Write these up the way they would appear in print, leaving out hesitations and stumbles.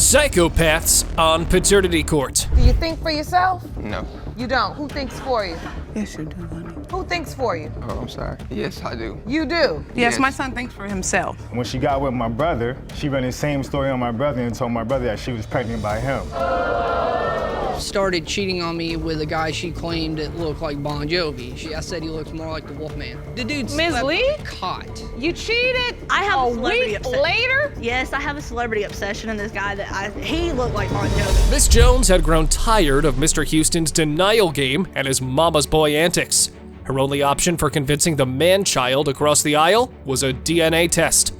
Psychopaths on Paternity Court. Do you think for yourself? No. You don't. Who thinks for you? Yes, you do, honey. Who thinks for you? Oh, I'm sorry. Yes, I do. You do? Yes, my son thinks for himself. When she got with my brother, she ran the same story on my brother and told my brother that she was pregnant by him. Started cheating on me with a guy she claimed that looked like Bon Jovi. I said he looks more like the Wolfman. The dude's Ms. Lee? caught. You cheated? I have a celebrity week obsession. later? Yes, I have a celebrity obsession in this guy he looked like Bon Jovi. Miss Jones had grown tired of Mr. Houston's denial game and his mama's boy antics. Her only option for convincing the man-child across the aisle was a DNA test.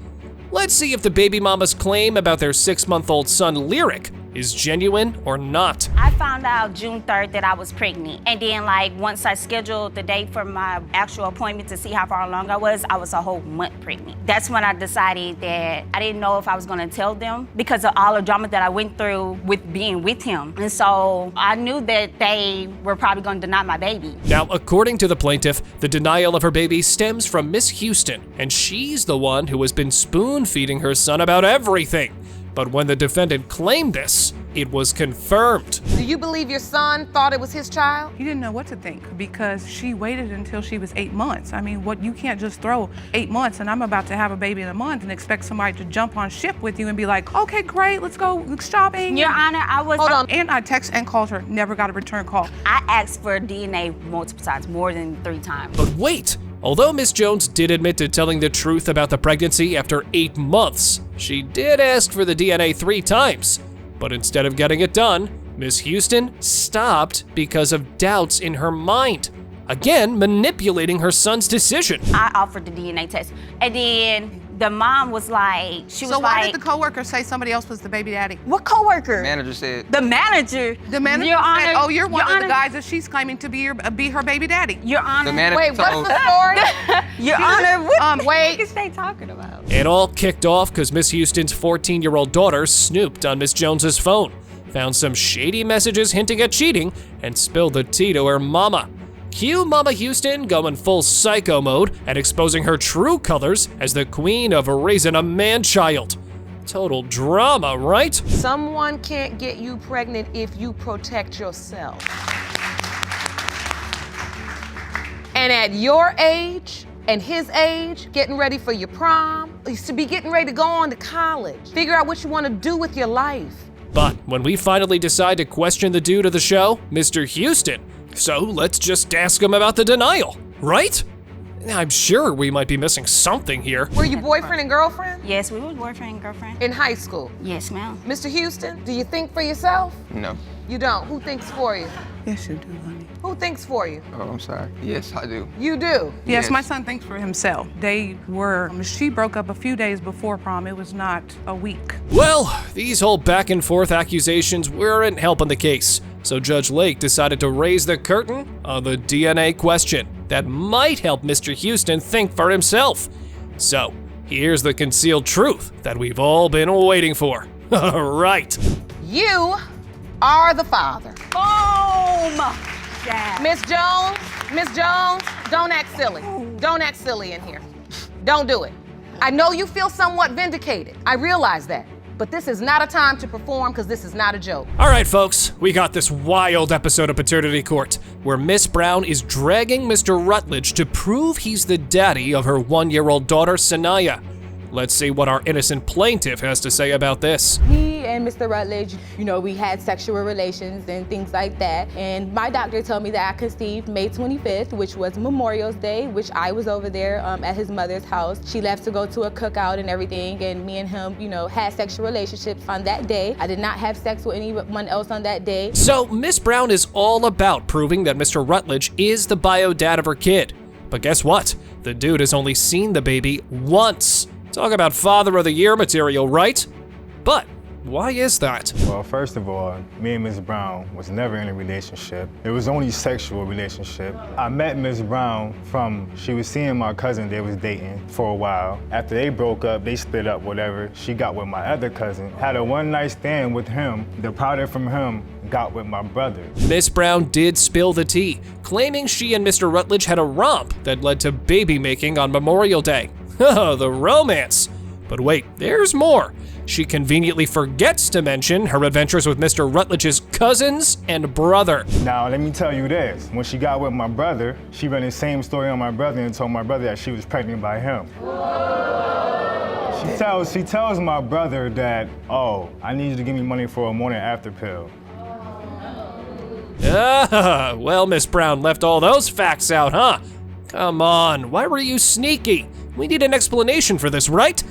Let's see if the baby mama's claim about their 6-month-old son Lyric is genuine or not. I found out June 3rd that I was pregnant. And then once I scheduled the date for my actual appointment to see how far along I was a whole month pregnant. That's when I decided that I didn't know if I was gonna tell them because of all the drama that I went through with being with him. And so I knew that they were probably gonna deny my baby. Now, according to the plaintiff, the denial of her baby stems from Miss Houston, and she's the one who has been spoon-feeding her son about everything. But when the defendant claimed this, it was confirmed. Do you believe your son thought it was his child? He didn't know what to think because she waited until she was 8 months. I mean, you can't just throw 8 months and I'm about to have a baby in a month and expect somebody to jump on ship with you and be like, okay, great, let's go shopping. Your Honor, I was- Hold on. And I text and called her, never got a return call. I asked for DNA multiple times, more than 3 times. But wait, although Miss Jones did admit to telling the truth about the pregnancy after 8 months, she did ask for the DNA 3 times. But instead of getting it done, Miss Houston stopped because of doubts in her mind. Again, manipulating her son's decision. I offered the DNA test. And then the mom was like, So why did the coworker say somebody else was the baby daddy? What coworker? Manager said. The manager. The manager Your said, Honor, oh, you're one Your of the Honor, guys that she's claiming to be her baby daddy. Your Honor. The manager Wait, what's told. the story? Your Honor, what wait. is they talking about? It all kicked off because Miss Houston's 14-year-old daughter snooped on Miss Jones's phone, found some shady messages hinting at cheating, and spilled the tea to her mama. Cue Mama Houston going full psycho mode and exposing her true colors as the queen of raising a man-child. Total drama, right? Someone can't get you pregnant if you protect yourself. And at your age and his age, getting ready for your prom, you should be getting ready to go on to college. Figure out what you want to do with your life. But when we finally decide to question the dude of the show, Mr. Houston, so let's just ask him about the denial, right? I'm sure we might be missing something here. Were you boyfriend and girlfriend? Yes, we were boyfriend and girlfriend. In high school? Yes, ma'am. Mr. Houston, do you think for yourself? No. You don't. Who thinks for you? Yes, you do, honey. Who thinks for you? Oh, I'm sorry. Yes, I do. You do. Yes, Yes. my son thinks for himself. She broke up a few days before prom. It was not a week. Well, these whole back and forth accusations weren't helping the case, so Judge Lake decided to raise the curtain on the DNA question that might help Mr. Houston think for himself. So, here's the concealed truth that we've all been waiting for. All right. You are the father. Boom! Yeah. Miss Jones, don't act silly. Don't act silly in here. Don't do it. I know you feel somewhat vindicated. I realize that. But this is not a time to perform because this is not a joke. All right, folks, we got this wild episode of Paternity Court where Miss Brown is dragging Mr. Rutledge to prove he's the daddy of her 1-year-old daughter, Sanaya. Let's see what our innocent plaintiff has to say about this. He and Mr. Rutledge, we had sexual relations and things like that. And my doctor told me that I conceived May 25th, which was Memorial Day, which I was over there at his mother's house. She left to go to a cookout and everything, and me and him, had sexual relationships on that day. I did not have sex with anyone else on that day. So Miss Brown is all about proving that Mr. Rutledge is the bio dad of her kid. But guess what? The dude has only seen the baby once. Talk about Father of the Year material, right? But why is that? Well, first of all, me and Ms. Brown was never in a relationship. It was only sexual relationship. I met Ms. Brown she was seeing my cousin, they was dating for a while. After they broke up, they split up, whatever. She got with my other cousin, had a one-night stand with him. The product from him got with my brother. Miss Brown did spill the tea, claiming she and Mr. Rutledge had a romp that led to baby making on Memorial Day. The romance. But wait, there's more. She conveniently forgets to mention her adventures with Mr. Rutledge's cousins and brother. Now, let me tell you this. When she got with my brother, she ran the same story on my brother and told my brother that she was pregnant by him. She tells my brother that, oh, I need you to give me money for a morning after pill. Ah, well, Miss Brown left all those facts out, huh? Come on, why were you sneaky? We need an explanation for this, right?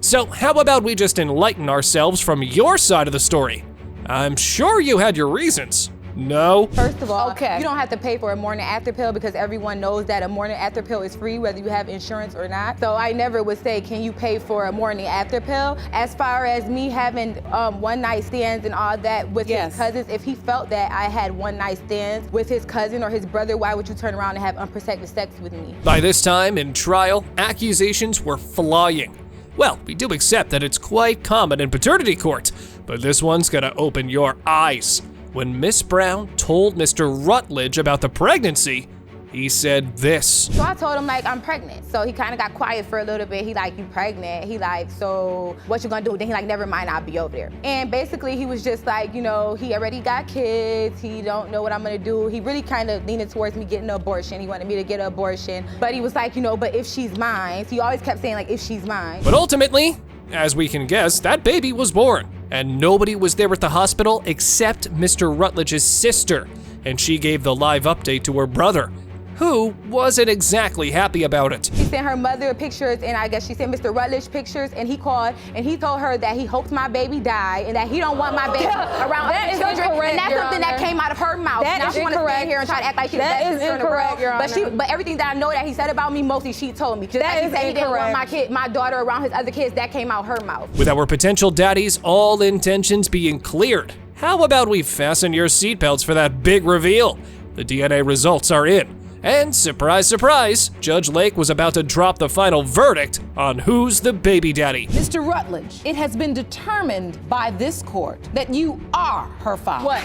So how about we just enlighten ourselves from your side of the story? I'm sure you had your reasons. No? First of all, you don't have to pay for a morning after pill because everyone knows that a morning after pill is free whether you have insurance or not. So I never would say, can you pay for a morning after pill? As far as me having one night stands and all that with his cousins, if he felt that I had one night stands with his cousin or his brother, why would you turn around and have unprotected sex with me? By this time in trial, accusations were flying. Well, we do accept that it's quite common in paternity court, but this one's gonna open your eyes. When Miss Brown told Mr. Rutledge about the pregnancy, he said this. So I told him, like, I'm pregnant. So he kind of got quiet for a little bit. He like, you pregnant? He like, so what you gonna do? Then he like, never mind, I'll be over there. And basically he was just like, you know, he already got kids. He don't know what I'm gonna do. He really kind of leaning towards me getting an abortion. He wanted me to get an abortion. But he was like, you know, but if she's mine. So he always kept saying like, if she's mine. But ultimately, as we can guess, that baby was born. And nobody was there at the hospital except Mr. Rutledge's sister. And she gave the live update to her brother, who wasn't exactly happy about it. She sent her mother pictures, and I guess she sent Mr. Rutledge pictures, and he called, and he told her that he hopes my baby die, and that he don't want my baby around other children, and that's something that came out of her mouth. Now she wanna stand here and try to act like she's the best sister in the world. But everything that I know that he said about me, mostly she told me. Just like he said he didn't want my daughter around his other kids, that came out her mouth. With our potential daddies' all intentions being cleared, how about we fasten your seatbelts for that big reveal? The DNA results are in. And surprise, surprise, Judge Lake was about to drop the final verdict on who's the baby daddy. Mr. Rutledge, it has been determined by this court that you are her father. What?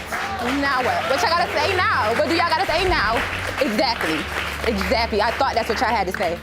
Now what? What y'all gotta say now? What do y'all gotta say now? Exactly. I thought that's what y'all had to say.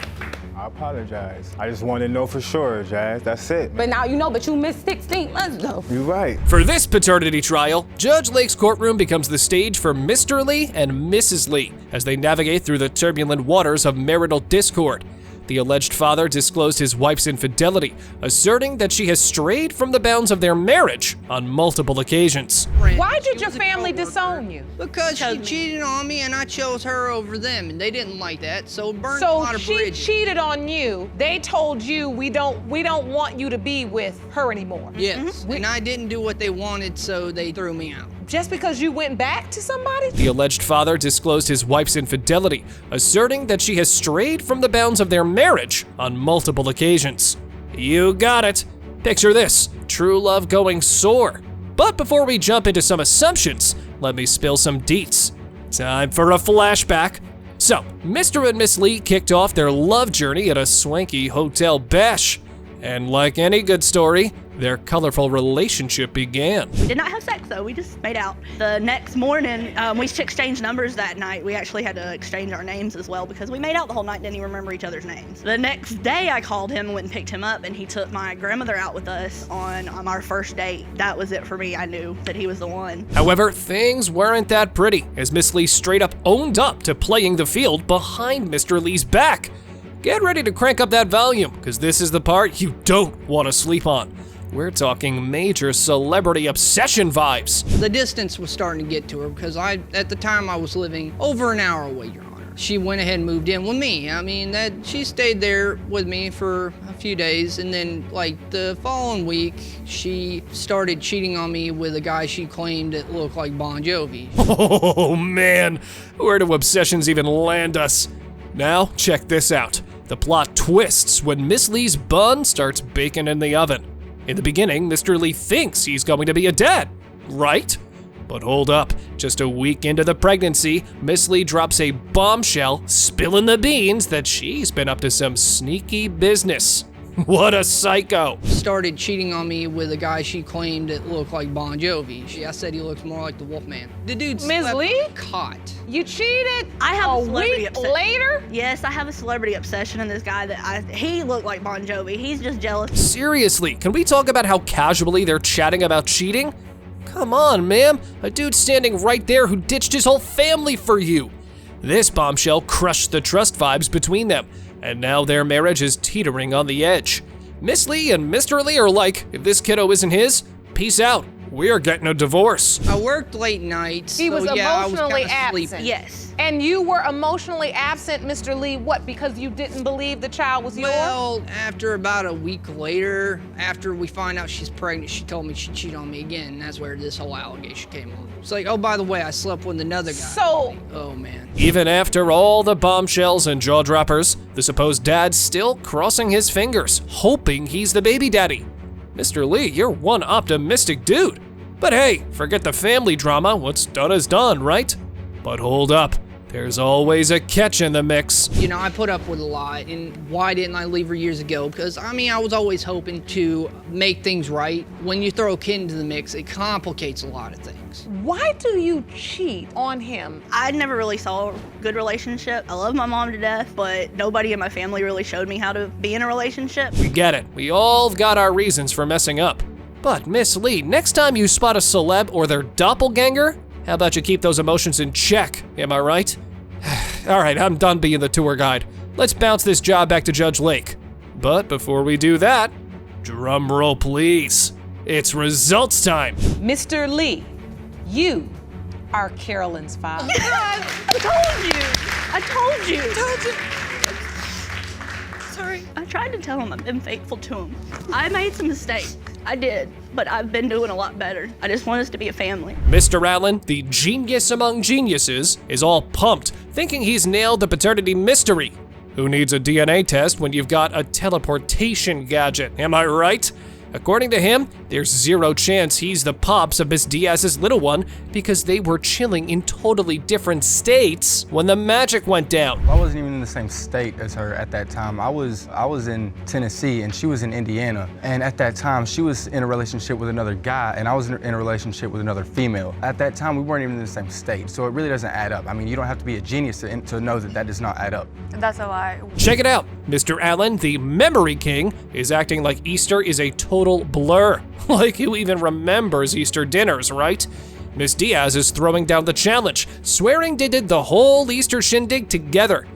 I apologize. I just wanted to know for sure, Jazz. That's it. But now you know, but you missed 16 months though. You're right. For this paternity trial, Judge Lake's courtroom becomes the stage for Mr. Lee and Mrs. Lee as they navigate through the turbulent waters of marital discord. The alleged father disclosed his wife's infidelity, asserting that she has strayed from the bounds of their marriage on multiple occasions. Why did your family disown you? Because she cheated on me and I chose her over them, and they didn't like that, so burned a lot of So she bridges. cheated on you. They told you we don't want you to be with her anymore. Yes, and I didn't do what they wanted, so they threw me out. Just because you went back to somebody? The alleged father disclosed his wife's infidelity, asserting that she has strayed from the bounds of their marriage on multiple occasions. You got it. Picture this, true love going sore. But before we jump into some assumptions, let me spill some deets. Time for a flashback. So, Mr. and Miss Lee kicked off their love journey at a swanky hotel bash. And like any good story, their colorful relationship began. We did not have sex though, we just made out. The next morning, we exchanged numbers that night. We actually had to exchange our names as well because we made out the whole night, didn't even remember each other's names. The next day I called him and went and picked him up, and he took my grandmother out with us on our first date. That was it for me. I knew that he was the one. However, things weren't that pretty, as Miss Lee straight up owned up to playing the field behind Mr. Lee's back. Get ready to crank up that volume, because this is the part you don't want to sleep on. We're talking major celebrity obsession vibes. The distance was starting to get to her because at the time I was living over an hour away, Your Honor. She went ahead and moved in with me. I mean, she stayed there with me for a few days, and then like the following week, she started cheating on me with a guy she claimed that looked like Bon Jovi. Oh man, where do obsessions even land us? Now, check this out. The plot twists when Miss Lee's bun starts baking in the oven. In the beginning, Mr. Lee thinks he's going to be a dad, right? But hold up, just a week into the pregnancy, Miss Lee drops a bombshell, spilling the beans that she's been up to some sneaky business. What a psycho. Started cheating on me with a guy she claimed that looked like Bon Jovi. I said he looks more like the Wolfman. The dude Ms. slept Lee? caught. You cheated I have a a celebrity week obsession. later? Yes, I have a celebrity obsession in this guy he looked like Bon Jovi. He's just jealous. Seriously, can we talk about how casually they're chatting about cheating? Come on, ma'am. A dude standing right there who ditched his whole family for you. This bombshell crushed the trust vibes between them, and now their marriage is teetering on the edge. Miss Lee and Mr. Lee are like, if this kiddo isn't his, peace out. We're getting a divorce. I worked late nights. He was so yeah, emotionally I was kinda absent. sleeping. Yes. And you were emotionally absent, Mr. Lee, what, because you didn't believe the child was yours? Well, after about a week later, after we find out she's pregnant, she told me she'd cheat on me again, and that's where this whole allegation came on. It's like, oh, by the way, I slept with another guy. So, Oh, man. Even after all the bombshells and jaw droppers, the supposed dad's still crossing his fingers, hoping he's the baby daddy. Mr. Lee, you're one optimistic dude. But hey, forget the family drama, what's done is done, right? But hold up, there's always a catch in the mix. You know, I put up with a lot, and why didn't I leave her years ago? Because, I mean, I was always hoping to make things right. When you throw a kid into the mix, it complicates a lot of things. why do you cheat on him? I never really saw a good relationship. I love my mom to death, but nobody in my family really showed me how to be in a relationship. We get it, we all got our reasons for messing up. But Miss Lee, next time you spot a celeb or their doppelganger, how about you keep those emotions in check, am I right? All right, I'm done being the tour guide. Let's bounce this job back to Judge Lake. But before we do that, drum roll please. It's results time. Mr. Lee, you are Carolyn's father. I told you. Sorry. I tried to tell him I've been faithful to him. I made some mistakes. I did, but I've been doing a lot better. I just want us to be a family. Mr. Allen, the genius among geniuses, is all pumped, thinking he's nailed the paternity mystery. Who needs a DNA test when you've got a teleportation gadget, am I right? According to him, there's zero chance he's the pops of Miss Diaz's little one because they were chilling in totally different states when the magic went down. I wasn't even in the same state as her at that time. I was in Tennessee and she was in Indiana. And at that time, she was in a relationship with another guy and I was in a relationship with another female. At that time, we weren't even in the same state. So it really doesn't add up. I mean, you don't have to be a genius to know that that does not add up. That's a lie. Check it out. Mr. Allen, the memory king, is acting like Easter is a total blur. Like who even remembers Easter dinners, right? Miss Diaz is throwing down the challenge, swearing they did the whole Easter shindig together.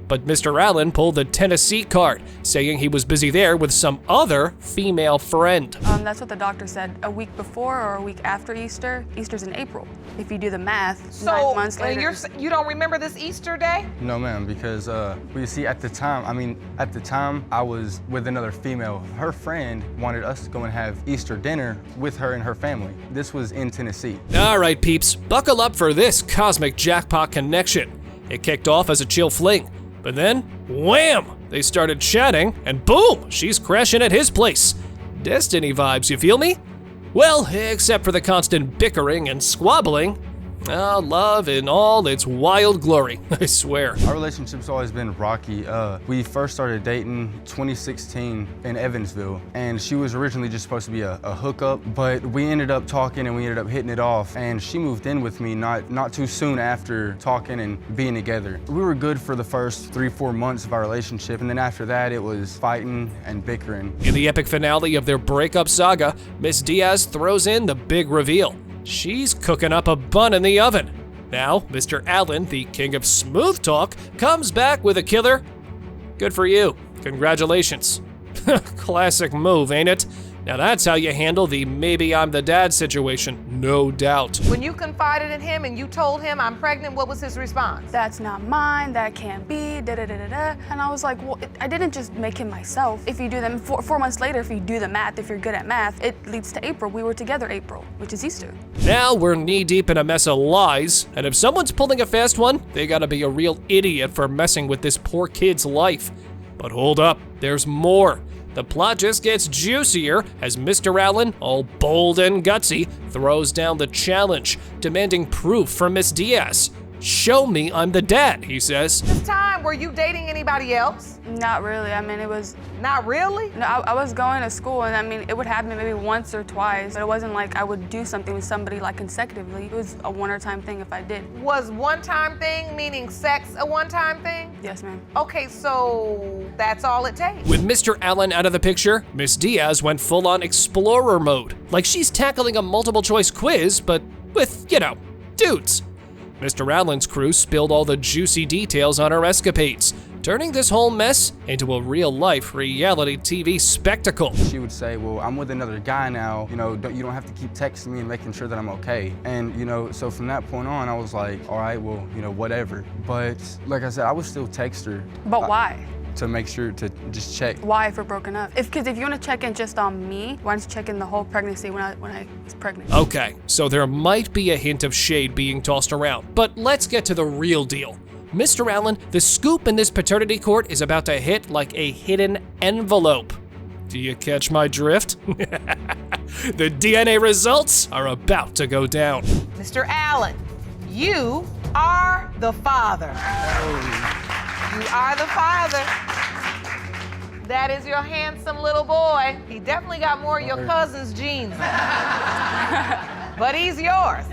But Mr. Allen pulled the Tennessee card, saying he was busy there with some other female friend. That's what the doctor said. A week before or a week after Easter. Easter's in April. If you do the math, So, 9 months later. you don't remember this Easter day? No, ma'am, because well, you see, at the time, I was with another female. Her friend wanted us to go and have Easter dinner with her and her family. This was in Tennessee. All right, peeps, buckle up for this cosmic jackpot connection. It kicked off as a chill fling, but then, wham! They started chatting, and boom, she's crashing at his place. Destiny vibes, you feel me? Well, except for the constant bickering and squabbling. Love in all its wild glory, I swear. Our relationship's always been rocky. We first started dating 2016 in Evansville, and she was originally just supposed to be a hookup, but we ended up talking and we ended up hitting it off, and she moved in with me not too soon after talking and being together. We were good for the first 3-4 months of our relationship, and then after that it was fighting and bickering. In the epic finale of their breakup saga, Miss Diaz throws in the big reveal. She's cooking up a bun in the oven. Now, Mr. Allen, the king of smooth talk, comes back with a killer. Good for you. Congratulations. Classic move, ain't it? Now that's how you handle the maybe I'm the dad situation, no doubt. When you confided in him and you told him I'm pregnant, what was his response? That's not mine, that can't be, da-da-da-da-da. And I was like, well, I didn't just make him myself. If you do them, 4 months later, if you do the math, if you're good at math, it leads to April. We were together April, which is Easter. Now we're knee deep in a mess of lies, and if someone's pulling a fast one, they gotta be a real idiot for messing with this poor kid's life. But hold up, there's more. The plot just gets juicier as Mr. Allen, all bold and gutsy, throws down the challenge, demanding proof from Miss Diaz. Show me I'm the dad, he says. This time, were you dating anybody else? Not really. I mean, it was. Not really? No, I was going to school, and I mean, it would happen maybe once or twice, but it wasn't like I would do something with somebody like consecutively. It was a one-time thing if I did. Was one-time thing meaning sex a one-time thing? Yes, ma'am. Okay, so that's all it takes. With Mr. Allen out of the picture, Miss Diaz went full-on explorer mode. Like she's tackling a multiple choice quiz, but with, you know, dudes. Mr. Allen's crew spilled all the juicy details on her escapades, turning this whole mess into a real-life reality TV spectacle. She would say, well, I'm with another guy now, you know, you don't have to keep texting me and making sure that I'm okay. And, you know, so from that point on, I was like, all right, well, you know, whatever. But like I said, I would still text her. But why? To make sure to just check. Why if we're broken up? Because if you want to check in just on me, why don't you check in the whole pregnancy when I was pregnant? Okay, so there might be a hint of shade being tossed around, but let's get to the real deal. Mr. Allen, the scoop in this paternity court is about to hit like a hidden envelope. Do you catch my drift? The DNA results are about to go down. Mr. Allen, you are the father. You are the father. That is your handsome little boy. He definitely got more of your cousin's genes. But he's yours.